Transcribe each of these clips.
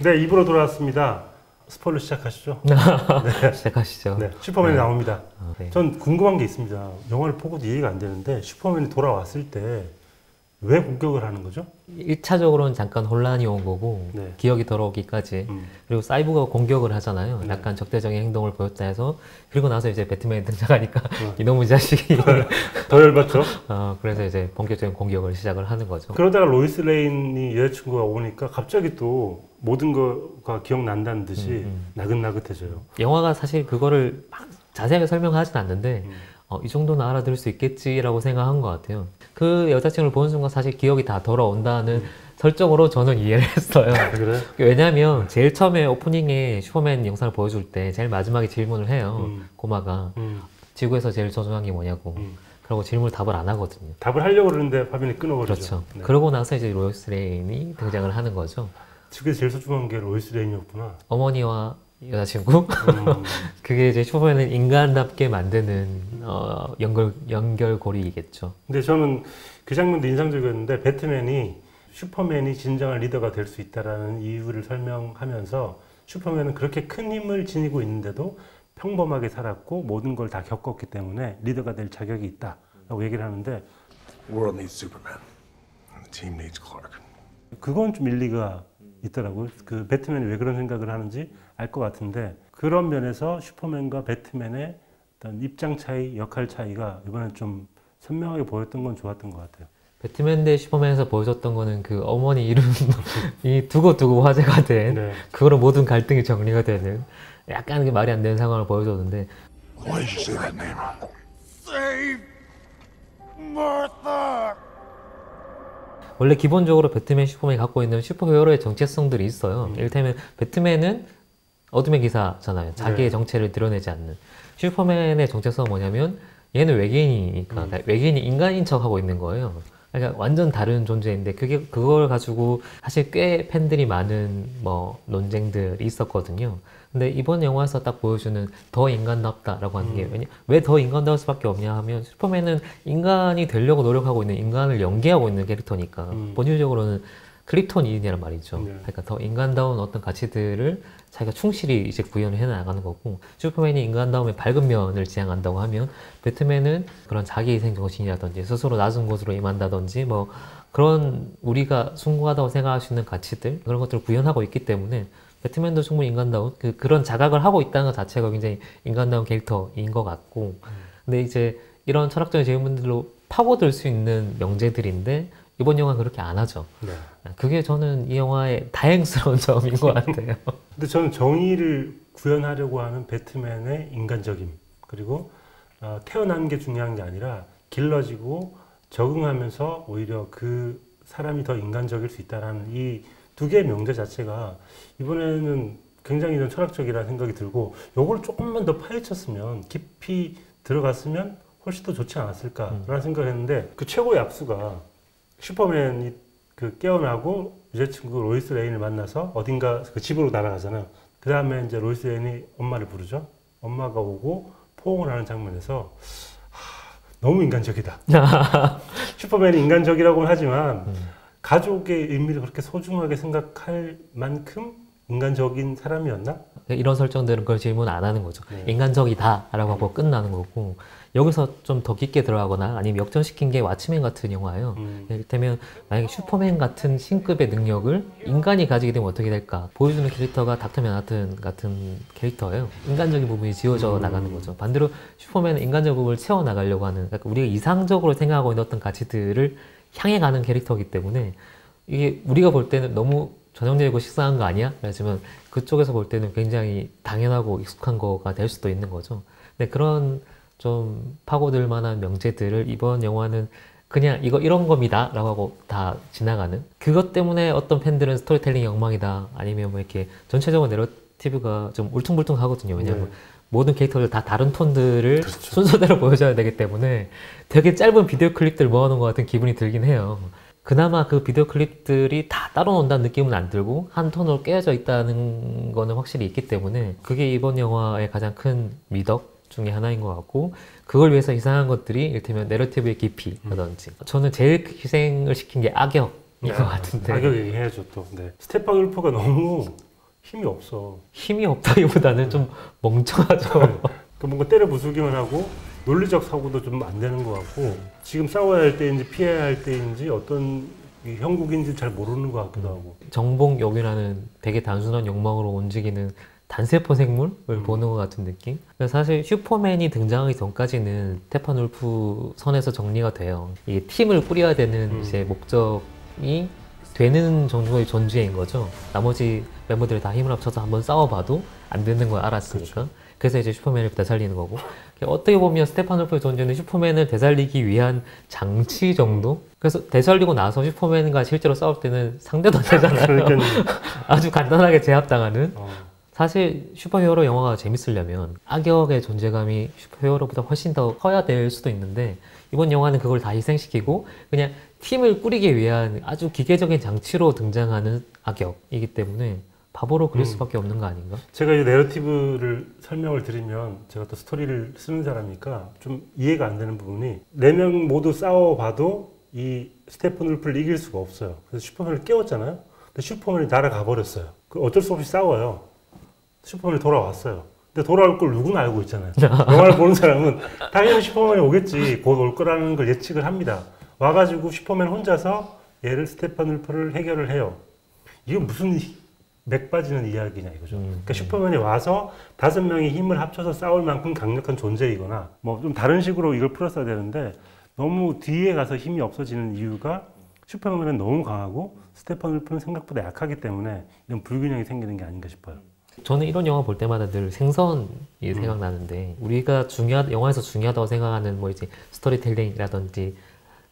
네, 입으로 돌아왔습니다. 스포일러 시작하시죠. 네. 시작하시죠. 네, 슈퍼맨이 나옵니다. 네. 전 궁금한 게 있습니다. 영화를 보고도 이해가 안 되는데 슈퍼맨이 돌아왔을 때 왜 공격을 하는 거죠? 1차적으로는 잠깐 혼란이 온 거고 네. 기억이 돌아오기까지 그리고 사이보그가 공격을 하잖아요. 네. 약간 적대적인 행동을 보였다 해서 그리고 나서 이제 배트맨이 등장하니까 이놈의 자식이 더 열받죠? 그래서 이제 본격적인 공격을 시작을 하는 거죠. 그러다가 로이스 레인이 여자친구가 오니까 갑자기 또 모든 거가 기억난다는 듯이 나긋나긋해져요. 영화가 사실 그거를 막 자세하게 설명하진 않는데 이 정도는 알아들을 수 있겠지라고 생각한 것 같아요. 그 여자친구를 보는 순간 사실 기억이 다 돌아온다는 설정으로 저는 이해를 했어요. 그래? 왜냐하면 제일 처음에 오프닝에 슈퍼맨 영상을 보여줄 때 제일 마지막에 질문을 해요. 고마가 지구에서 제일 소중한 게 뭐냐고. 그러고 질문을 답을 안 하거든요. 답을 하려고 그러는데 화면이 끊어버리죠. 그렇죠. 네. 그러고 나서 이제 로이스 레인이 등장을 하는 거죠. 지구에서 제일 소중한 게 로이스 레인이었구나. 어머니와 여자친구? 그게 이제 슈퍼맨을 인간답게 만드는 연결고리이겠죠. 근데 저는 그 장면도 인상적이었는데 배트맨이 슈퍼맨이 진정한 리더가 될 수 있다는 이유를 설명하면서 슈퍼맨은 그렇게 큰 힘을 지니고 있는데도 평범하게 살았고 모든 걸 다 겪었기 때문에 리더가 될 자격이 있다라고 얘기를 하는데 The world needs Superman, and the team needs Clark. 그건 좀 일리가 있더라고요. 그 배트맨이 왜 그런 생각을 하는지 알 것 같은데 그런 면에서 슈퍼맨과 배트맨의 어떤 입장 차이, 역할 차이가 이번엔 좀 선명하게 보였던 건 좋았던 것 같아요. 배트맨 대 슈퍼맨에서 보여줬던 거는 그 어머니 이름이 두고두고 화제가 된 네. 그거로 모든 갈등이 정리가 되는 약간 말이 안 되는 상황을 보여줬는데 Why did you say that name? Save Martha! 원래 기본적으로 배트맨, 슈퍼맨이 갖고 있는 슈퍼히어로의 정체성들이 있어요. 이를테면 배트맨은 어둠의 기사잖아요. 자기의 네. 정체를 드러내지 않는. 슈퍼맨의 정체성은 뭐냐면 얘는 외계인이니까 외계인이 인간인 척하고 있는 거예요. 그러니까 완전 다른 존재인데 그걸 가지고 사실 꽤 팬들이 많은 논쟁들이 있었거든요. 근데 이번 영화에서 딱 보여주는 더 인간답다라고 하는 게 왜 더 인간다울 수밖에 없냐 하면 슈퍼맨은 인간이 되려고 노력하고 있는 인간을 연기하고 있는 캐릭터니까 본질적으로는 크립톤이인이란 말이죠. 네. 그러니까 더 인간다운 어떤 가치들을 자기가 충실히 이제 구현을 해 나가는 거고 슈퍼맨이 인간다움의 밝은 면을 지향한다고 하면 배트맨은 그런 자기희생 정신이라든지 스스로 낮은 곳으로 임한다든지 그런 우리가 숭고하다고 생각할 수 있는 가치들 그런 것들을 구현하고 있기 때문에 배트맨도 충분히 인간다운 그런 자각을 하고 있다는 것 자체가 굉장히 인간다운 캐릭터인 것 같고 근데 이제 이런 철학적인 질문들로 파고들 수 있는 명제들인데 이번 영화는 그렇게 안 하죠. 네. 그게 저는 이 영화의 다행스러운 점인 것 같아요. 근데 저는 정의를 구현하려고 하는 배트맨의 인간적임 그리고 태어난 게 중요한 게 아니라 길러지고 적응하면서 오히려 그 사람이 더 인간적일 수 있다는 이 두 개의 명제 자체가 이번에는 굉장히 좀 철학적이라는 생각이 들고 요걸 조금만 더 파헤쳤으면 깊이 들어갔으면 훨씬 더 좋지 않았을까라는 생각을 했는데 그 최고의 압수가 슈퍼맨이 그 깨어나고 여자친구 로이스 레인을 만나서 어딘가 그 집으로 날아가잖아요. 그 다음에 이제 로이스 레인이 엄마를 부르죠. 엄마가 오고 포옹을 하는 장면에서 너무 인간적이다. 슈퍼맨이 인간적이라고는 하지만 가족의 의미를 그렇게 소중하게 생각할 만큼 인간적인 사람이었나? 이런 설정들은 그걸 질문 안 하는 거죠. 네. 인간적이다 라고 하고 끝나는 거고 여기서 좀 더 깊게 들어가거나 아니면 역전시킨 게 왓츠맨 같은 영화예요. 이를테면 만약에 슈퍼맨 같은 신급의 능력을 인간이 가지게 되면 어떻게 될까? 보여주는 캐릭터가 닥터 맨하튼 같은 캐릭터예요. 인간적인 부분이 지워져 나가는 거죠. 반대로 슈퍼맨은 인간적 부분을 채워나가려고 하는 그러니까 우리가 이상적으로 생각하고 있는 어떤 가치들을 향해 가는 캐릭터이기 때문에 이게 우리가 볼 때는 너무 전형적이고 식상한 거 아니야? 하지만 그쪽에서 볼 때는 굉장히 당연하고 익숙한 거가 될 수도 있는 거죠. 근데 그런 좀 파고들 만한 명제들을 이번 영화는 그냥 이거 이런 겁니다 라고 하고 다 지나가는 그것 때문에 어떤 팬들은 스토리텔링이 엉망이다 아니면 이렇게 전체적으로 내러티브가 좀 울퉁불퉁 하거든요. 왜냐하면 모든 캐릭터들 다 다른 톤들을 그렇죠. 순서대로 보여줘야 되기 때문에 되게 짧은 비디오 클립들 모아놓은 것 같은 기분이 들긴 해요. 그나마 그 비디오 클립들이 다 따로 논다는 느낌은 안 들고 한 톤으로 깨어져 있다는 거는 확실히 있기 때문에 그게 이번 영화의 가장 큰 미덕 중에 하나인 것 같고 그걸 위해서 희생한 것들이 이를테면 내러티브의 깊이라든지 저는 제일 희생을 시킨 게 악역인 것 같은데 악역 얘기해야죠 또. 네. 스테판 울프가 너무 힘이 없어. 힘이 없다기보다는 좀 멍청하죠. 그 뭔가 때려 부수기만 하고 논리적 사고도 좀 안 되는 것 같고 지금 싸워야 할 때인지 피해야 할 때인지 어떤 이 형국인지 잘 모르는 것 같기도 하고. 정복욕이라는 되게 단순한 욕망으로 움직이는 단세포 생물을 보는 것 같은 느낌? 사실 슈퍼맨이 등장하기 전까지는 스테판울프 선에서 정리가 돼요. 이게 팀을 꾸려야 되는 이제 목적이 되는 정도의 존재인 거죠. 나머지 멤버들이 다 힘을 합쳐서 한번 싸워봐도 안 되는 걸 알았으니까. 그렇죠. 그래서 이제 슈퍼맨을 되살리는 거고, 어떻게 보면 스테판울프의 존재는 슈퍼맨을 되살리기 위한 장치 정도? 그래서 되살리고 나서 슈퍼맨과 실제로 싸울 때는 상대도 안 되잖아요. 아주 간단하게 제압당하는. 사실 슈퍼히어로 영화가 재밌으려면 악역의 존재감이 슈퍼히어로보다 훨씬 더 커야 될 수도 있는데, 이번 영화는 그걸 다 희생시키고 그냥 팀을 꾸리기 위한 아주 기계적인 장치로 등장하는 악역이기 때문에 바보로 그릴 수밖에 없는 거 아닌가? 제가 이 내러티브를 설명을 드리면 제가 또 스토리를 쓰는 사람이니까 좀 이해가 안 되는 부분이 4명 모두 싸워봐도 이 스테픈 울프를 이길 수가 없어요. 그래서 슈퍼맨을 깨웠잖아요. 근데 슈퍼맨이 날아가 버렸어요. 어쩔 수 없이 싸워요. 슈퍼맨이 돌아왔어요. 근데 돌아올 걸 누구나 알고 있잖아요. 영화를 보는 사람은 당연히 슈퍼맨이 오겠지, 곧 올 거라는 걸 예측을 합니다. 와가지고 슈퍼맨 혼자서 얘를 스테판 울프를 해결을 해요. 이건 무슨 맥 빠지는 이야기냐 이거죠. 그러니까 슈퍼맨이 와서 5명이 힘을 합쳐서 싸울 만큼 강력한 존재이거나 뭐 좀 다른 식으로 이걸 풀었어야 되는데 너무 뒤에 가서 힘이 없어지는 이유가 슈퍼맨은 너무 강하고 스테판 울프는 생각보다 약하기 때문에 이런 불균형이 생기는 게 아닌가 싶어요. 저는 이런 영화 볼 때마다 늘 생선이 생각나는데, 우리가 영화에서 중요하다고 생각하는 뭐 이제 스토리텔링이라든지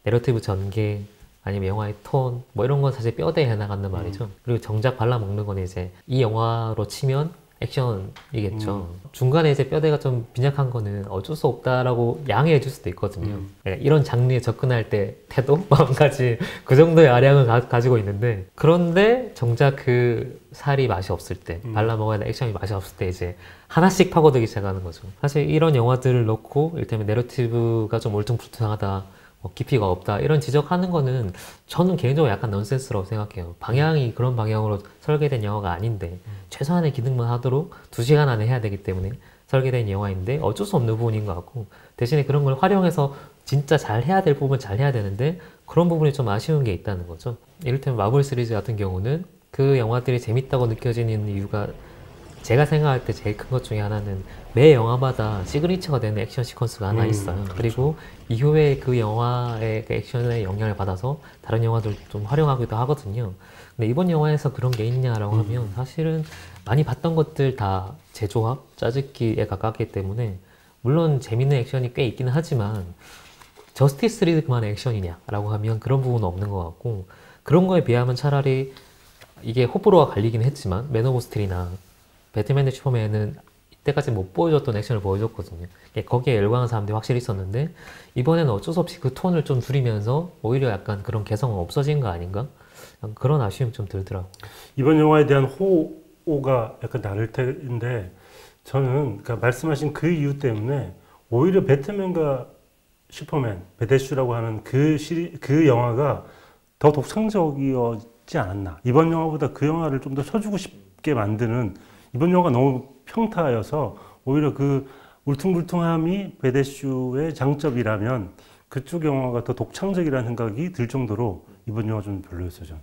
내러티브 전개 아니면 영화의 톤 뭐 이런 건 사실 뼈대에 해나간단 말이죠. 그리고 정작 발라먹는 건 이제 이 영화로 치면 액션이겠죠. 중간에 이제 뼈대가 좀 빈약한 거는 어쩔 수 없다라고 양해해 줄 수도 있거든요. 그러니까 이런 장르에 접근할 때 태도, 마음가짐 그 정도의 아량을 가지고 있는데, 그런데 정작 그 살이 맛이 없을 때, 발라먹어야 할 액션이 맛이 없을 때 이제 하나씩 파고들기 시작하는 거죠. 사실 이런 영화들을 넣고 이를테면 내러티브가 좀 울퉁불퉁하다, 깊이가 없다 이런 지적하는 거는 저는 개인적으로 약간 넌센스라고 생각해요. 방향이 그런 방향으로 설계된 영화가 아닌데 최소한의 기능만 하도록 2시간 안에 해야 되기 때문에 설계된 영화인데 어쩔 수 없는 부분인 것 같고, 대신에 그런 걸 활용해서 진짜 잘 해야 될 부분 잘 해야 되는데 그런 부분이 좀 아쉬운 게 있다는 거죠. 이를테면 마블 시리즈 같은 경우는 그 영화들이 재밌다고 느껴지는 이유가 제가 생각할 때 제일 큰 것 중에 하나는 매 영화마다 시그니처가 되는 액션 시퀀스가 하나 있어요. 그렇죠. 그리고 이후에 그 영화의 그 액션의 영향을 받아서 다른 영화들 좀 활용하기도 하거든요. 근데 이번 영화에서 그런 게 있냐라고 하면 사실은 많이 봤던 것들 다 재조합, 짜집기에 가깝기 때문에 물론 재밌는 액션이 꽤 있기는 하지만 저스티스 리그만의 액션이냐라고 하면 그런 부분은 없는 것 같고, 그런 거에 비하면 차라리 이게 호불호가 갈리긴 했지만 맨 오브 스틸이나 배트맨 대 슈퍼맨은 이때까지 못 보여줬던 액션을 보여줬거든요. 거기에 열광하는 사람들이 확실히 있었는데 이번에는 어쩔 수 없이 그 톤을 좀 줄이면서 오히려 약간 그런 개성은 없어진 거 아닌가? 그런 아쉬움이 좀 들더라고요. 이번 영화에 대한 호가 약간 다를 텐데 저는 그러니까 말씀하신 그 이유 때문에 오히려 배트맨과 슈퍼맨, 배대슈라고 하는 그 영화가 더 독창적이었지 않았나. 이번 영화보다 그 영화를 좀 더 쳐주고 싶게 만드는, 이번 영화가 너무 평타여서 오히려 그 울퉁불퉁함이 배대슈의 장점이라면 그쪽 영화가 더 독창적이라는 생각이 들 정도로 이번 영화 좀 별로였어요, 저는.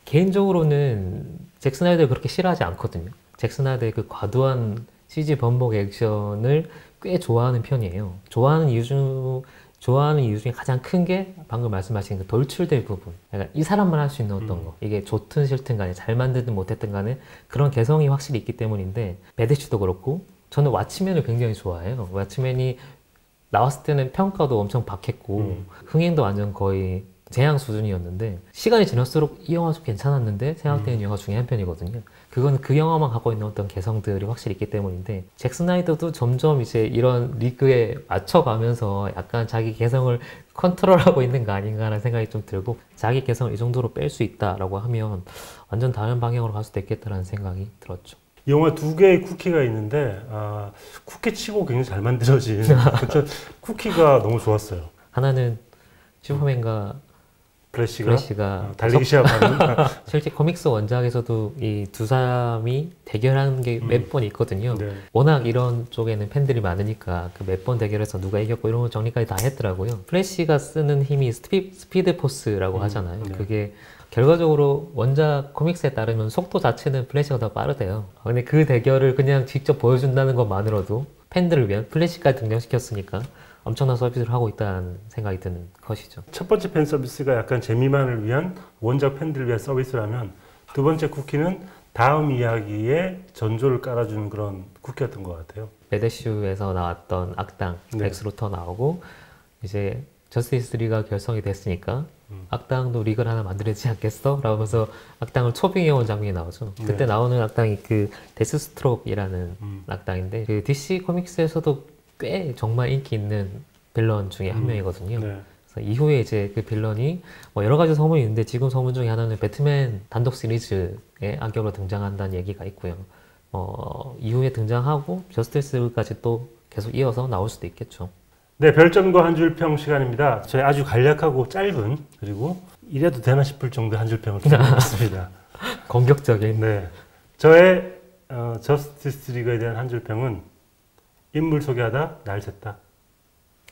개인적으로는 잭 스나이더를 그렇게 싫어하지 않거든요. 잭 스나이더의 그 과도한 CG 범벅 액션을 꽤 좋아하는 편이에요. 좋아하는 이유 중에 가장 큰 게 방금 말씀하신 그 돌출될 부분. 그러니까 이 사람만 할 수 있는 어떤 거. 이게 좋든 싫든 간에 잘 만들든 못했든 간에 그런 개성이 확실히 있기 때문인데, 배대슈도 그렇고 저는 왓츠맨을 굉장히 좋아해요. 왓츠맨이 나왔을 때는 평가도 엄청 박했고 흥행도 완전 거의 재앙 수준이었는데 시간이 지날수록 이 영화 좀 괜찮았는데 생각되는 영화 중에 한 편이거든요. 그건 그 영화만 갖고 있는 어떤 개성들이 확실히 있기 때문인데, 잭 스나이더도 점점 이제 이런 리그에 맞춰가면서 약간 자기 개성을 컨트롤하고 있는 거 아닌가 하는 생각이 좀 들고, 자기 개성을 이 정도로 뺄 수 있다라고 하면 완전 다른 방향으로 갈 수도 있겠다라는 생각이 들었죠. 이 영화 2개의 쿠키가 있는데 쿠키 치고 굉장히 잘 만들어진 쿠키가 너무 좋았어요. 하나는 슈퍼맨과 플래시가 달리기 시작하는 실제 코믹스 원작에서도 이 두 사람이 대결하는 게 몇 번 있거든요. 네. 워낙 이런 쪽에는 팬들이 많으니까 그 몇 번 대결해서 누가 이겼고 이런 거 정리까지 다 했더라고요. 플래시가 쓰는 힘이 스피드 포스라고 하잖아요. 네. 그게 결과적으로 원작 코믹스에 따르면 속도 자체는 플래시가 더 빠르대요. 근데 그 대결을 그냥 직접 보여준다는 것만으로도 팬들을 위한 플래시까지 등장시켰으니까 엄청난 서비스를 하고 있다는 생각이 드는 컷이죠. 첫 번째 팬 서비스가 약간 재미만을 위한 원작 팬들을 위한 서비스라면 두 번째 쿠키는 다음 이야기에 전조를 깔아주는 그런 쿠키였던 것 같아요. 매드슈에서 나왔던 악당 네. 렉스 루터 나오고 이제 저스티스 리가 결성이 됐으니까 악당도 리그를 하나 만들지 않겠어? 라면서 악당을 초빙해온 장면이 나오죠. 네. 그때 나오는 악당이 그 데스스트롭이라는 악당인데 그 DC 코믹스에서도 꽤 정말 인기 있는 빌런 중에 한 명이거든요. 네. 그래서 이후에 이제 그 빌런이 뭐 여러 가지 소문이 있는데 지금 소문 중에 하나는 배트맨 단독 시리즈의 악역으로 등장한다는 얘기가 있고요. 이후에 등장하고 저스티스까지 또 계속 이어서 나올 수도 있겠죠. 네, 별점과 한 줄 평 시간입니다. 저희 아주 간략하고 짧은 그리고 이래도 되나 싶을 정도의 한 줄 평을 드리겠습니다. 공격적인. 네, 저의 저스티스 리그에 대한 한 줄 평은 인물 소개하다 날 샜다.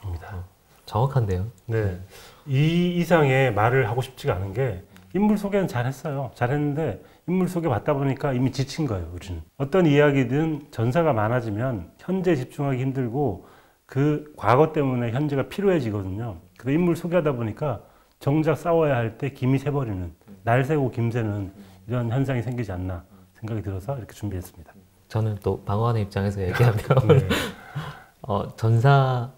입니다. 정확한데요. 네, 이 이상의 말을 하고 싶지가 않은 게 인물 소개는 잘했어요. 잘했는데 인물 소개 받다 보니까 이미 지친 거예요. 우리는 어떤 이야기든 전사가 많아지면 현재 집중하기 힘들고 그 과거 때문에 현재가 필요해지거든요. 근데 인물 소개하다 보니까 정작 싸워야 할 때 김이 새버리는 날 새고 김 새는 이런 현상이 생기지 않나 생각이 들어서 이렇게 준비했습니다. 저는 또 방어하는 입장에서 얘기하면 네. 전사를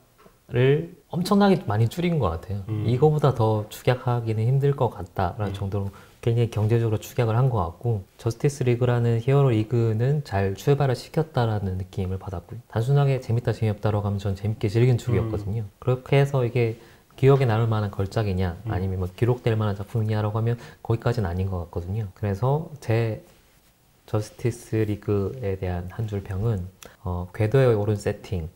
엄청나게 많이 줄인 것 같아요. 이거보다 더 축약하기는 힘들 것 같다라는 정도로 굉장히 경제적으로 축약을 한 것 같고 저스티스 리그라는 히어로 리그는 잘 출발을 시켰다라는 느낌을 받았고요. 단순하게 재밌다 재미없다라고 하면 전 재밌게 즐긴 쪽이었거든요. 그렇게 해서 이게 기억에 남을 만한 걸작이냐 아니면 뭐 기록될 만한 작품이냐라고 하면 거기까지는 아닌 것 같거든요. 그래서 제 저스티스 리그에 대한 한 줄 평은 궤도에 오른 세팅,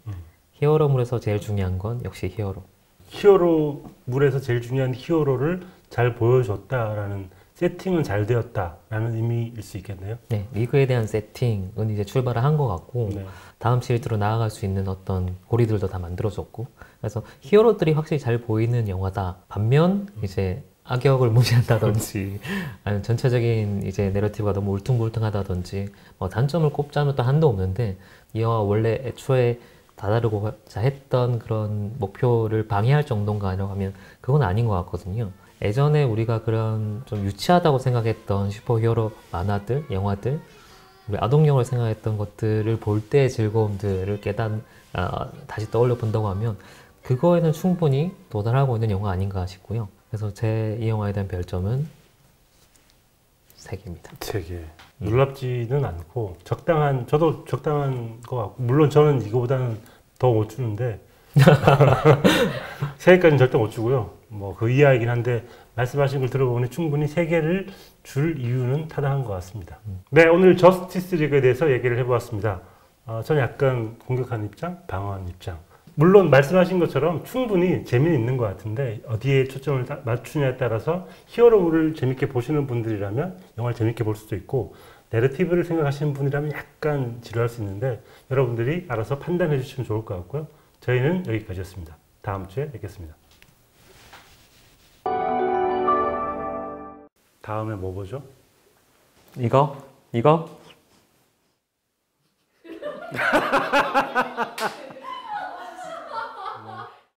히어로물에서 제일 중요한 건 역시 히어로. 히어로물에서 제일 중요한 히어로를 잘 보여줬다라는 세팅은 잘 되었다라는 의미일 수 있겠네요. 네, 리그에 대한 세팅은 이제 출발을 한 것 같고 네. 다음 시리즈로 나아갈 수 있는 어떤 고리들도 다 만들어줬고 그래서 히어로들이 확실히 잘 보이는 영화다. 반면 이제 악역을 무시한다든지 아니면 전체적인 이제 내러티브가 너무 울퉁불퉁하다든지 단점을 꼽자면 또 한도 없는데 이 영화 원래 애초에 다다르고자 했던 그런 목표를 방해할 정도인가라고 하면 그건 아닌 것 같거든요. 예전에 우리가 그런 좀 유치하다고 생각했던 슈퍼히어로 만화들, 영화들, 우리 아동용으로 생각했던 것들을 볼 때의 즐거움들을 다시 떠올려 본다고 하면 그거에는 충분히 도달하고 있는 영화 아닌가 싶고요. 그래서 제 이 영화에 대한 별점은 3개입니다. 3개. 놀랍지는 않고 저도 적당한 것 같고 물론 저는 이거보다는 더 못 주는데 3개까지는 절대 못 주고요. 뭐 그 이하이긴 한데 말씀하신 걸 들어보니 충분히 3개를 줄 이유는 타당한 것 같습니다. 네, 오늘 저스티스 리그에 대해서 얘기를 해보았습니다. 저는 약간 공격하는 입장, 방어하는 입장. 물론 말씀하신 것처럼 충분히 재미는 있는 것 같은데 어디에 초점을 맞추냐에 따라서 히어로물을 재밌게 보시는 분들이라면 영화를 재밌게 볼 수도 있고 내러티브를 생각하시는 분이라면 약간 지루할 수 있는데 여러분들이 알아서 판단해 주시면 좋을 것 같고요. 저희는 여기까지였습니다. 다음 주에 뵙겠습니다. 다음에 뭐 보죠? 이거?